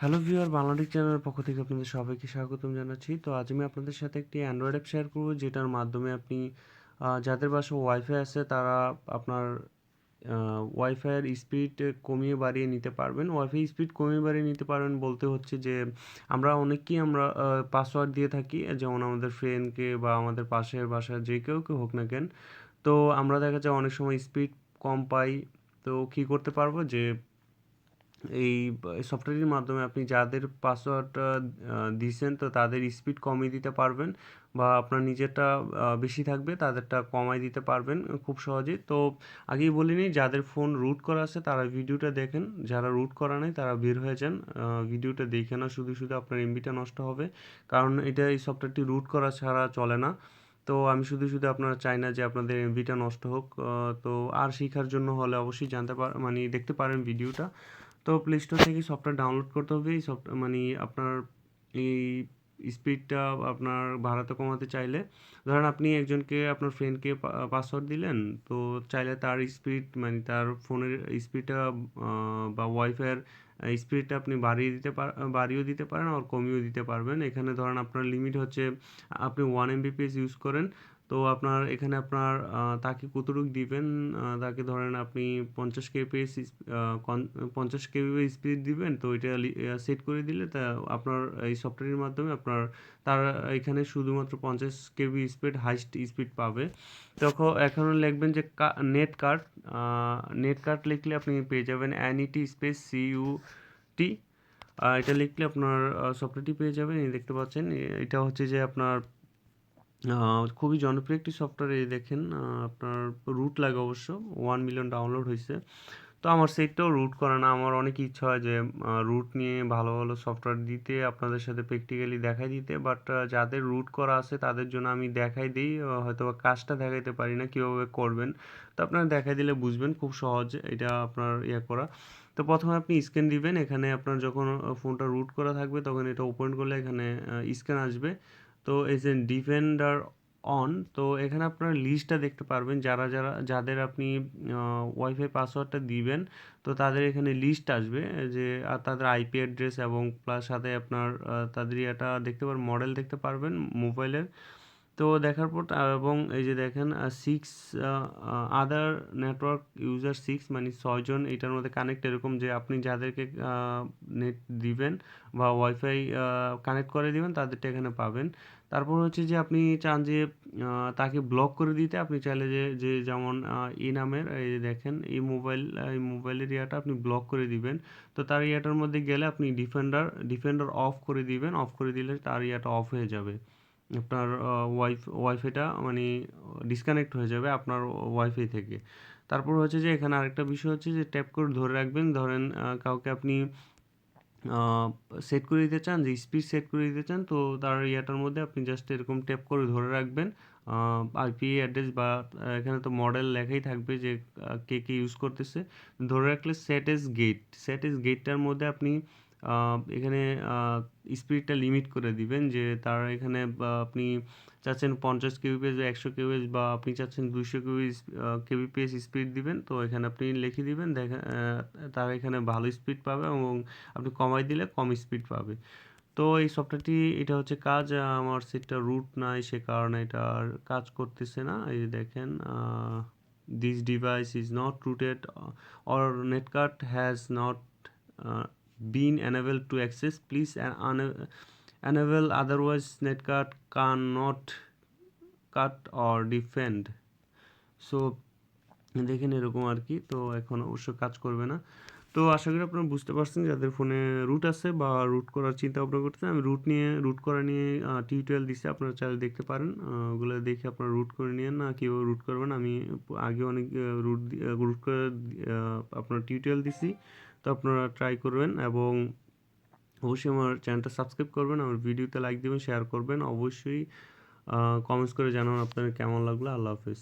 Hello viewer Bangladesh চ্যানেলের পক্ষ থেকে আপনাদের সবাইকে স্বাগতম জানাচ্ছি। তো আজ আমি আপনাদের সাথে একটি অ্যান্ড্রয়েড অ্যাপ শেয়ার করব, যেটার মাধ্যমে আপনি যাদের বাসায় ওয়াইফাই আছে তারা আপনার ওয়াইফাইয়ের স্পিড কমিয়ে বাড়িয়ে নিতে পারবেন। ওয়াইফাই স্পিড কমিয়ে বাড়িয়ে নিতে পারবেন বলতে হচ্ছে যে আমরা পাসওয়ার্ড দিয়ে থাকি, যেমন আমাদের ফ্রেন্ডকে বা আমাদের পাশের বাসায় যে কেউ হোক না কেন। তো আমরা দেখা যায় অনেক সময় স্পিড কম পাই। তো কী করতে পারবো যে এই সফটওয়্যারটির মাধ্যমে আপনি যাদের পাসওয়ার্ডটা দিছেন তো তাদের স্পিড কমিয়ে দিতে পারবেন, বা আপনার নিজেরটা বেশি থাকবে তাদেরটা কমায় দিতে পারবেন খুব সহজেই। তো আগেই বলে নিই, যাদের ফোন রুট করা আছে তারা ভিডিওটা দেখেন, যারা রুট করা নেই তারা বের হয়ে যান। ভিডিওটা দেখে না, শুধু শুধু আপনার এমবিটা নষ্ট হবে, কারণ এই সফটওয়্যারটি রুট করা ছাড়া চলে না। তো আমি শুধু শুধু আপনারা চাই না যে আপনাদের এমবিটা নষ্ট হোক। তো আর শেখার জন্য হলে অবশ্যই মানে দেখতে পারেন ভিডিওটা। তো প্লে স্টোর থেকে সফটওয়্যার ডাউনলোড করতে হবে। এই মানে আপনার এই স্পিডটা আপনার বাড়াতে কমাতে চাইলে, ধরেন আপনি একজনকে আপনার ফ্রেন্ডকে পাসওয়ার্ড দিলেন, তো চাইলে তার স্পিড মানে তার ফোনের স্পিডটা বা ওয়াইফাইয়ের স্পিডটা আপনি বাড়িয়েও দিতে পারেন আর কমিয়েও দিতে পারবেন। এখানে ধরেন আপনার লিমিট হচ্ছে আপনি 1 Mbps ইউজ করেন। তো তাকে কতটুকু দিবেন, তাকে ধরেন আপনি 50 kbps 50 kbps স্পিড দিবেন, তো এটা সেট করে দিলে তা আপনার এই সফটওয়্যারের মাধ্যমে তার এখানে শুধুমাত্র 50 kb স্পিড হাইস্ট স্পিড পাবে। তখন এখন লিখবেন যে নেট কার্ড লিখলে আপনি পেয়ে যাবেন NET স্পেস CUT। এটা লিখলে আপনার সফটওয়্যারটি পেয়ে যাবেন। এই দেখতে পাচ্ছেন, এটা হচ্ছে যে আপনার খুবই জনপ্রিয় একটি সফটওয়্যার। এই দেখেন, আপনার রুট লাগে অবশ্য, 1 মিলিয়ন ডাউনলোড হয়েছে। তো আমার সেটটাও রুট করা না। আমার অনেক ইচ্ছা হয় যে রুট নিয়ে ভালো ভালো সফটওয়্যার দিতে, আপনাদের সাথে প্র্যাকটিক্যালি দেখাই দিতে, বাট যাদের রুট করা আছে তাদের জন্য আমি দেখাই দিই, হয়তো বা কাজটা দেখাইতে পারি না কীভাবে করবেন। তো আপনারা দেখাই দিলে বুঝবেন, খুব সহজ এটা আপনার করা। তো প্রথমে আপনি স্ক্যান দিবেন। এখানে আপনার যখন ফোনটা রুট করা থাকবে তখন এটা ওপেন করলে এখানে স্ক্যান আসবে। তো এই যে ডিফেন্ডার অন, তো এখানে আপনার লিস্টটা দেখতে পারবেন, যাদের আপনি ওয়াইফাই পাসওয়ার্ডটা দিবেন, তো তাদের এখানে লিস্ট আসবে, যে আর তাদের আইপি অ্যাড্রেস এবং প্লাস সাথে আপনার তাদের এটা দেখতে পারবেন, মডেল দেখতে পারবেন মোবাইলের। তো দেখার পর এবং এই যে দেখেন 6 আদার নেটওয়ার্ক ইউজার 6, মানে 6 জন এটার মধ্যে কানেক্ট, এরকম যে আপনি যাদেরকে নেট দিবেন বা ওয়াইফাই কানেক্ট করে দিবেন তাদেরটা এখানে পাবেন। তারপর হচ্ছে যে আপনি চান যে তাকে ব্লক করে দিতে, আপনি চাইলে যে যেমন এই নামের এই যে দেখেন এই মোবাইলের আপনি ব্লক করে দিবেন। তো তার ইয়াটার মধ্যে গেলে আপনি ডিফেন্ডার অফ করে দিবেন। অফ করে দিলে তার ইয়াটা অফ হয়ে যাবে। আপনার ওয়াইফাইটা মানে ডিসকানেক্ট হয়ে যাবে আপনার ওয়াইফাই থেকে। তারপর হচ্ছে যে এখানে আরেকটা বিষয় হচ্ছে যে ট্যাপ করে ধরে রাখবেন। ধরেন কাউকে আপনি সেট করে দিতে চান, যে স্পিড সেট করে দিতে চান, তো তার ইয়াটার মধ্যে আপনি জাস্ট এরকম ট্যাপ করে ধরে রাখবেন। আইপি অ্যাড্রেস বা এখানে তো মডেল লেখাই থাকবে যে কে ইউজ করতেছে। ধরে রাখলে সেট এস গেটটার মধ্যে আপনি এখানে স্পিডটা লিমিট করে দিবেন, যে তার এখানে আপনি চাচ্ছেন 50 kbps বা 100 kbps, বা আপনি চাচ্ছেন 200 kbps স্পিড দিবেন, তো এখানে আপনি লিখে দিবেন। দেখেন তার এখানে ভালো স্পিড পাবে, এবং আপনি কমাই দিলে কম স্পিড পাবে। তো এই সফটওয়্যারটি এটা হচ্ছে কাজ। আমার সেটটা রুট নাই, সে কারণে এটা আর কাজ করতেছে না। এই যে দেখেন, this device is not rooted or Netcart has not been enable to access, please enable, otherwise netcart cannot cut or defend. So দেখেন এরকম আর কি। তো এখন অবশ্য কাজ করবে না। তো আশা করি আপনারা বুঝতে পারছেন, যাদের ফোনে রুট আছে বা রুট করার চিন্তা ভাবনা করতেছেন। আমি রুট করা নিয়ে টিউটোরিয়াল দিচ্ছি, আপনারা চাইলে দেখতে পারেন। ওগুলো দেখে আপনারা রুট করে নিয়েন না, কীভাবে রুট করবেন। আমি আগে অনেক রুট করে আপনার টিউটোরিয়াল দিছি, তো আপনারা ট্রাই করবেন, এবং অবশ্যই আমার চ্যানেলটা সাবস্ক্রাইব করবেন, আমার ভিডিওতে লাইক দেবেন, শেয়ার করবেন, অবশ্যই কমেন্টস করে জানান আপনাদের কেমন লাগলো। আল্লাহ হাফেজ।